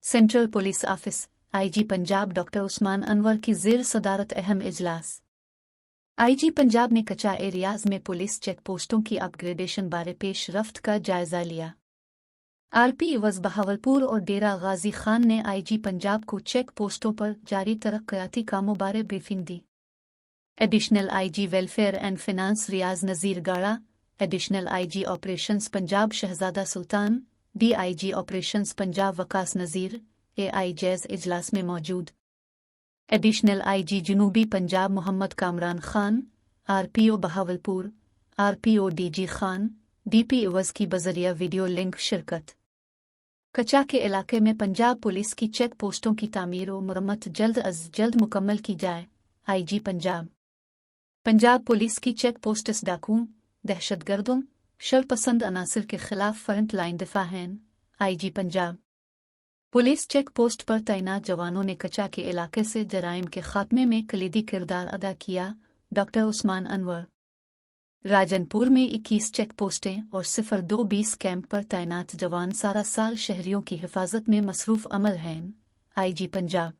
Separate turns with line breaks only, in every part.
Central police office IG Punjab doctor Usman Anwar की ज़ेर सदारत अहम इजलास। आईजी पंजाब ने कच्चा एरियाज में पुलिस चेक पोस्टों की अपग्रेडेशन बारे पेशरफ्त का जायजा लिया। आरपी इवज़ बहावलपुर और डेरा गाजी खान ने आईजी पंजाब को चेक पोस्टों पर जारी तरक्याती कामों बारे ब्रीफिंग दी। Additional IG welfare and finance Riaz Nazir Gara, additional IG operations Punjab Shahzada Sultan, DIG operations Punjab Waqas Nazir एआई जैज़ इजलास में मौजूद। एडिशनल आईजी जनूबी Punjab Muhammad Kamran Khan, RPO Bahawalpur, RPO DG Khan, DPOs की बजरिया वीडियो लिंक शिरकत। कच्चा के इलाके में पंजाब पुलिस की चेक पोस्टों की तामीर और मुरम्मत जल्द अज जल्द मुकम्मल की जाए। आईजी पंजाब। पंजाब पुलिस की चेक पोस्ट्स डाकुओं, दहशतगर्दों, शरपसंद अनासर के खिलाफ फ्रंट लाइन दिफा हैं। IG Punjab. Police check post पर तैनात जवानों ने कच्चा के इलाके से जराइम के खात्मे में कलीदी किरदार अदा किया। डॉक्टर उस्मान अनवर। राजनपुर में 21 चेक पोस्टें और 0220 कैंप पर तैनात जवान सारा साल शहरियों की हिफाजत में मसरूफ़ अमल हैं। आईजी पंजाब।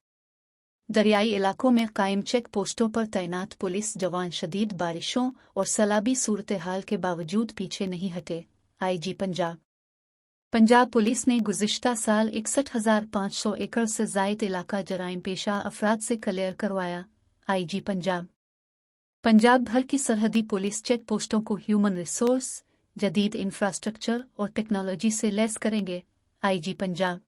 दरियाई इलाकों में कायम चेक पोस्टों पर तैनात पुलिस जवान शदीद बारिशों और सैलाबी सूरत हाल के बावजूद पीछे नहीं हटे। आईजी पंजाब। पंजाब पुलिस ने गुज़िश्ता साल 61,500 एकड़ से ज़ायद इलाका जराइम पेशा अफराद से क्लियर करवाया। आईजी पंजाब। पंजाब भर की सरहदी पुलिस चेक पोस्टों को ह्यूमन रिसोर्स, जदीद इंफ्रास्ट्रक्चर और टेक्नोलॉजी से लैस करेंगे। आईजी पंजाब।